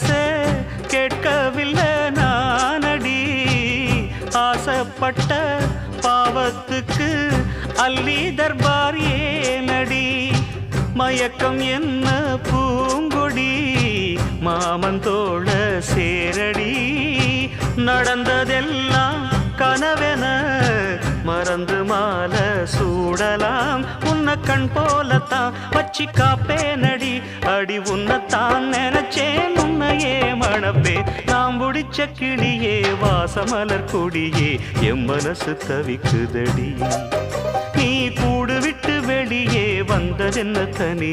மனசே கேட்கவில்லை நானடி ஆசைப்பட்ட பாவத்துக்கு அள்ளி தர்பார் ஏனடி மயக்கம் என்ன பூங்கொடி மாமன் தோள சேரடி நடந்ததெல்லாம் கனவென மறந்து மாலை சூடலாம் உன்னை கண் போலத்தான் வச்சி காப்பேனடி அடி உன்னைத்தான் நினைச்சேன் உன்னையே மணப்பே நாம் முடிச்ச கிளியே வாசமலர் கொடியே என் மனசு தவிக்குதடி நீ கூடு விட்டு வெளியே வந்ததென்ன தனி